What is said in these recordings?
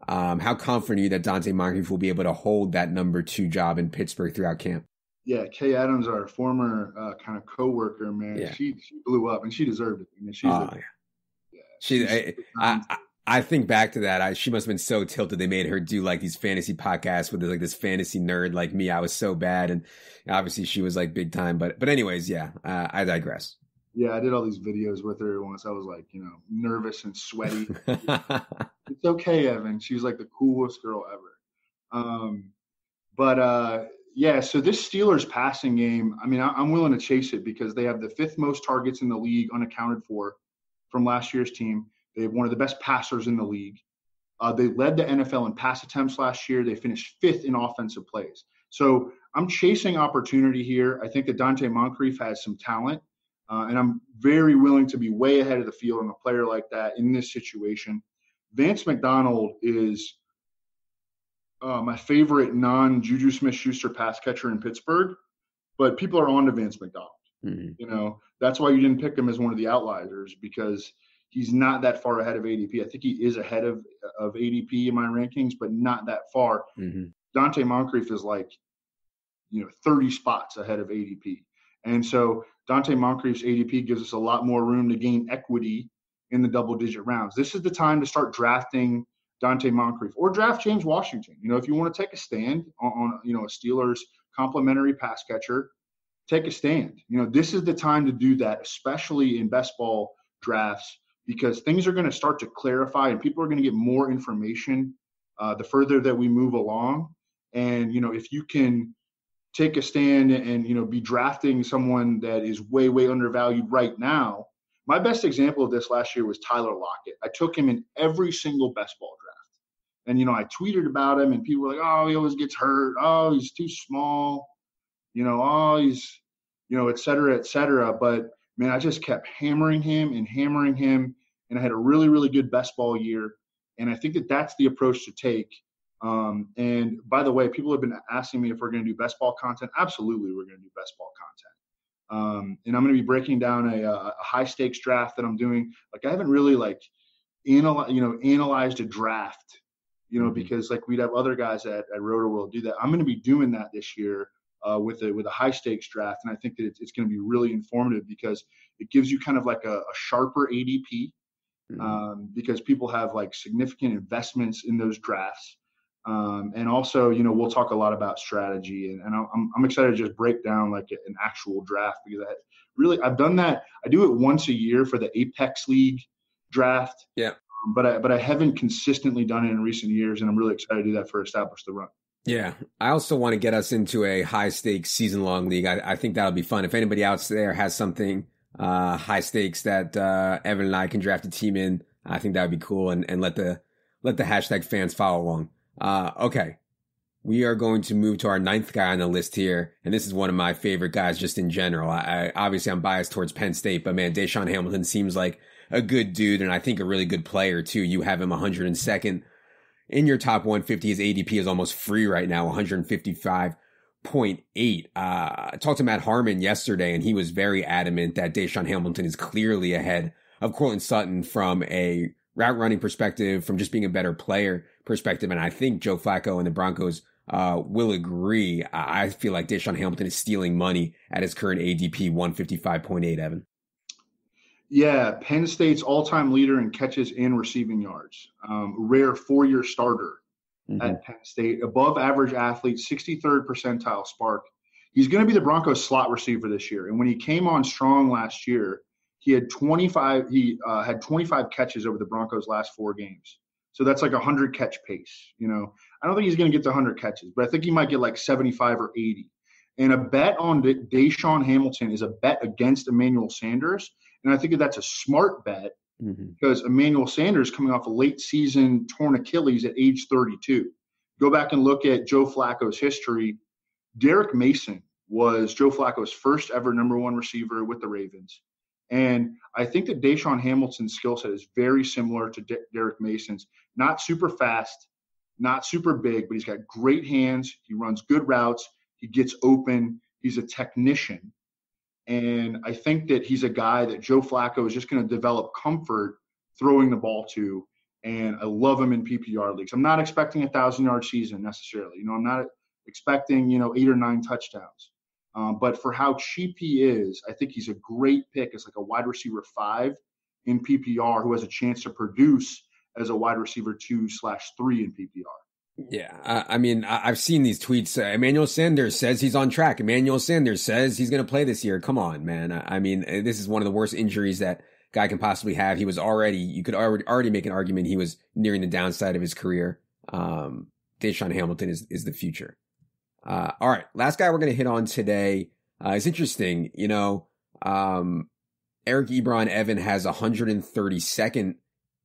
How confident are you that Dante Moncrief will be able to hold that number 2 job in Pittsburgh throughout camp? Yeah, Kay Adams, our former kind of coworker, man, Yeah. she blew up and she deserved it. I mean, I think back to that. She must have been so tilted. They made her do like these fantasy podcasts with like this fantasy nerd like me. I was so bad, and obviously she was like big time. But anyways, yeah, I digress. Yeah, I did all these videos with her once. I was like, nervous and sweaty. It's okay, Evan. She was like the coolest girl ever. Yeah, so this Steelers passing game, I mean, I'm willing to chase it because they have the 5th most targets in the league unaccounted for from last year's team. They have one of the best passers in the league. They led the NFL in pass attempts last year. They finished 5th in offensive plays. So I'm chasing opportunity here. I think that Dante Moncrief has some talent, and I'm very willing to be way ahead of the field on a player like that in this situation. Vance McDonald is my favorite non-Juju Smith-Schuster pass catcher in Pittsburgh, but people are on to Vance McDonald. Mm-hmm. That's why you didn't pick him as one of the outliers, because he's not that far ahead of ADP. I think he is ahead of ADP in my rankings, but not that far. Mm-hmm. Dante Moncrief is like, 30 spots ahead of ADP. And so Dante Moncrief's ADP gives us a lot more room to gain equity in the double-digit rounds. This is the time to start drafting Dante Moncrief or draft James Washington. If you want to take a stand on a Steelers complimentary pass catcher, take a stand. This is the time to do that, especially in best ball drafts, because things are going to start to clarify and people are going to get more information the further that we move along. And, if you can take a stand and, be drafting someone that is way, way undervalued right now. My best example of this last year was Tyler Lockett. I took him in every single best ball draft. And, I tweeted about him and people were like, oh, he always gets hurt. Oh, he's too small. Oh, he's, et cetera, et cetera. But, man, I just kept hammering him. And I had a really, really good best ball year. And I think that that's the approach to take. And by the way, people have been asking me if we're going to do best ball content. Absolutely, we're going to do best ball content. And I'm going to be breaking down a high stakes draft that I'm doing. Like, I haven't really analyzed a draft, because like we'd have other guys at RotoWorld do that. I'm going to be doing that this year with a high stakes draft. And I think that it's going to be really informative because it gives you kind of like a sharper ADP because people have like significant investments in those drafts. And also, we'll talk a lot about strategy, and I'm excited to just break down like an actual draft because I've done that. I do it once a year for the Apex League draft. Yeah. But I haven't consistently done it in recent years, and I'm really excited to do that for Establish the Run. Yeah. I also want to get us into a high stakes season long league. I think that'll be fun. If anybody out there has something high stakes that Evan and I can draft a team in, I think that would be cool, and let the hashtag fans follow along. Okay. We are going to move to our 9th guy on the list here. And this is one of my favorite guys just in general. Obviously I'm biased towards Penn State, but man, Deshaun Hamilton seems like a good dude. And I think a really good player too. You have him 102nd in your top 150. His ADP is almost free right now, 155.8. I talked to Matt Harmon yesterday and he was very adamant that Deshaun Hamilton is clearly ahead of Courtland Sutton from a route running perspective, from just being a better player perspective. And I think Joe Flacco and the Broncos will agree. I feel like Deshaun Hamilton is stealing money at his current ADP, 155.8, Evan. Yeah, Penn State's all-time leader in catches and receiving yards. Rare 4-year starter at Penn State. Above average athlete, 63rd percentile spark. He's going to be the Broncos slot receiver this year. And when he came on strong last year, he had 25 catches over the Broncos' last 4 games. So that's like 100 catch pace. I don't think he's going to get to 100 catches, but I think he might get like 75 or 80. And a bet on Deshaun Hamilton is a bet against Emmanuel Sanders. And I think that that's a smart bet because Emmanuel Sanders coming off a late season torn Achilles at age 32. Go back and look at Joe Flacco's history. Derek Mason was Joe Flacco's first ever number 1 receiver with the Ravens. And I think that Deshaun Hamilton's skill set is very similar to Derek Mason's. Not super fast, not super big, but he's got great hands. He runs good routes. He gets open. He's a technician. And I think that he's a guy that Joe Flacco is just going to develop comfort throwing the ball to. and I love him in PPR leagues. I'm not expecting a 1,000-yard season necessarily. I'm not expecting 8 or 9 touchdowns. But for how cheap he is, I think he's a great pick as like a wide receiver 5 in PPR who has a chance to produce as a wide receiver 2/3 in PPR. Yeah, I mean, I've seen these tweets. Emmanuel Sanders says he's on track. Emmanuel Sanders says he's going to play this year. Come on, man. I mean, this is one of the worst injuries that guy can possibly have. You could already make an argument he was nearing the downside of his career. Deshaun Hamilton is the future. All right, last guy we're going to hit on today is interesting. Eric Evan has 132nd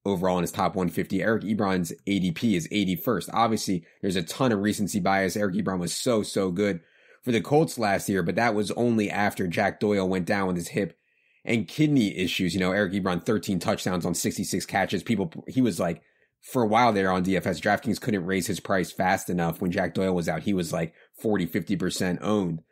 overall in his top 150. Eric Ebron's ADP is 81st. Obviously, there's a ton of recency bias. Eric Ebron was so good for the Colts last year, but that was only after Jack Doyle went down with his hip and kidney issues. Eric Ebron, 13 touchdowns on 66 catches. He was like, for a while there on DFS, DraftKings couldn't raise his price fast enough. When Jack Doyle was out, he was like 40-50% owned.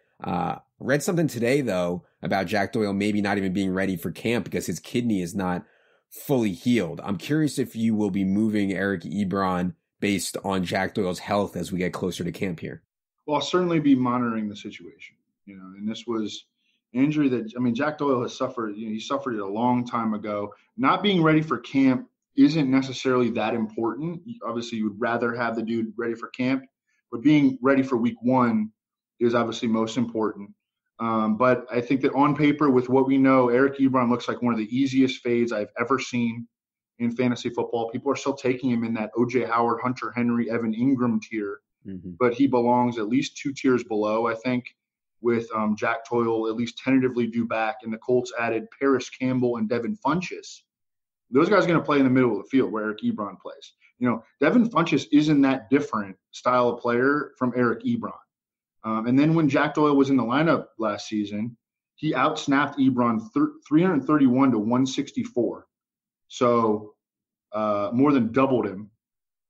Read something today, though, about Jack Doyle maybe not even being ready for camp because his kidney is not fully healed. I'm curious if you will be moving Eric Ebron based on Jack Doyle's health as we get closer to camp here. Well, I'll certainly be monitoring the situation, and this was an injury that, Jack Doyle has suffered. He suffered it a long time ago. Not being ready for camp isn't necessarily that important. Obviously, you would rather have the dude ready for camp, but being ready for week 1 is obviously most important. But I think that on paper, with what we know, Eric Ebron looks like one of the easiest fades I've ever seen in fantasy football. People are still taking him in that O.J. Howard, Hunter Henry, Evan Ingram tier, but he belongs at least 2 tiers below, I think, with Jack Doyle at least tentatively due back. And the Colts added Paris Campbell and Devin Funchess. Those guys are going to play in the middle of the field where Eric Ebron plays. Devin Funchess isn't that different style of player from Eric Ebron. And then when Jack Doyle was in the lineup last season, he outsnapped Ebron 331 to 164. So more than doubled him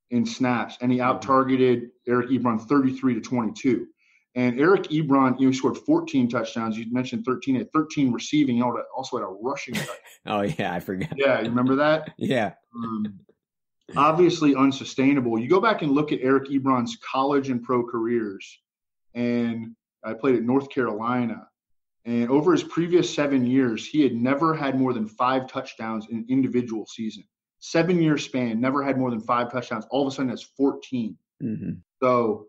in snaps. And he out-targeted Eric Ebron 33 to 22. And Eric Ebron, he scored 14 touchdowns. You mentioned 13. At 13 receiving. He also had a rushing touchdown. Oh, yeah, I forgot. Yeah, you remember that? Yeah. Obviously unsustainable. You go back and look at Eric Ebron's college and pro careers. And I played at North Carolina. And over his previous 7 years, he had never had more than 5 touchdowns in an individual season. 7-year span, never had more than 5 touchdowns. All of a sudden, that's 14. So,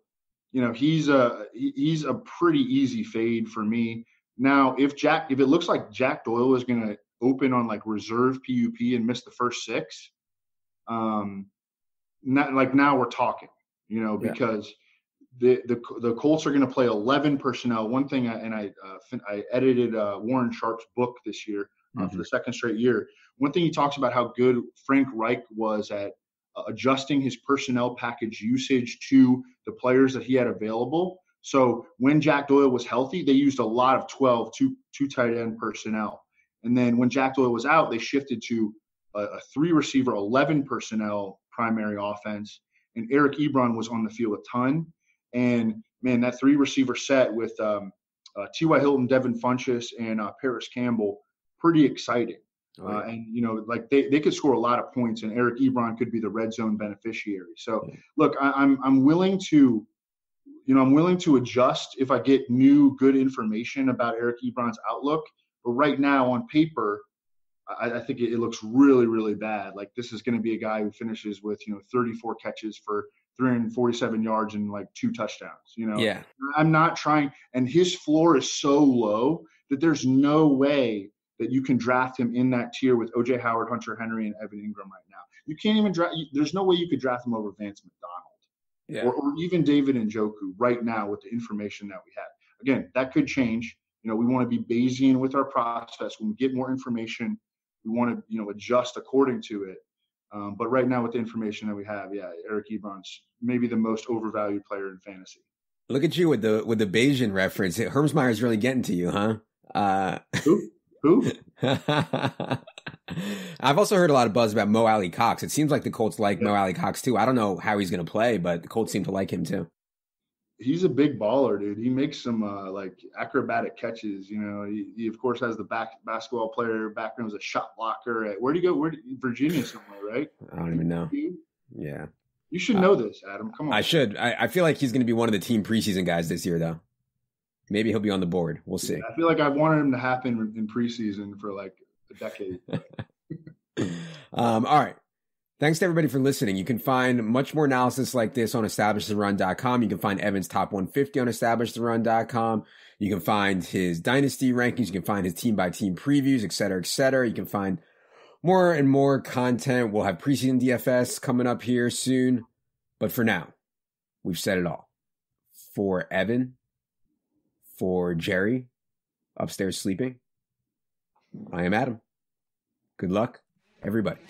he's a pretty easy fade for me. Now, if it looks like Jack Doyle is going to open on like reserve PUP and miss the first 6, now we're talking, because the Colts are going to play 11 personnel. One thing, I edited Warren Sharp's book this year for the second straight year. One thing he talks about how good Frank Reich was at adjusting his personnel package usage to the players that he had available. So when Jack Doyle was healthy, they used a lot of 2 tight end personnel. And then when Jack Doyle was out, they shifted to a 3 receiver, 11 personnel primary offense. And Eric Ebron was on the field a ton. And man, that 3 receiver set with T.Y. Hilton, Devin Funchess, and Paris Campbell, pretty exciting. And they could score a lot of points, and Eric Ebron could be the red zone beneficiary. So look, I'm willing to, I'm willing to adjust if I get new good information about Eric Ebron's outlook. But right now on paper, I think it looks really, really bad. Like this is going to be a guy who finishes with 34 catches for 347 yards and like 2 touchdowns. Yeah. I'm not trying, and his floor is so low that there's no way that you can draft him in that tier with O.J. Howard, Hunter Henry, and Evan Ingram right now. You can't even draft. There's no way you could draft him over Vance McDonald, or even David Njoku right now with the information that we have. Again, that could change. We want to be Bayesian with our process. When we get more information, we want to adjust according to it. But right now, with the information that we have, Eric Ebron's maybe the most overvalued player in fantasy. Look at you with the Bayesian reference. Hermsmeyer's really getting to you, huh? Who? I've also heard a lot of buzz about Mo Alley Cox. It seems like the Colts like Mo Alley Cox too. I don't know how he's going to play, but the Colts seem to like him too. he's a big baller, dude. He makes some like acrobatic catches. You know, he of course has the basketball player background as a shot blocker. Where'd he go? Virginia somewhere, right? I don't even know. Yeah. You should know this, Adam. Come on. I should. I feel like he's going to be one of the team preseason guys this year, though. Maybe he'll be on the board. We'll see. Yeah, I feel like I wanted him to happen in preseason for like a decade. All right. Thanks to everybody for listening. You can find much more analysis like this on establishthерun.com. You can find Evan's top 150 on establishthерun.com. You can find his dynasty rankings. You can find his team by team previews, et cetera, et cetera. You can find more and more content. We'll have preseason DFS coming up here soon. But for now, we've said it all. For Evan, for Jerry, upstairs sleeping, I am Adam. Good luck, everybody.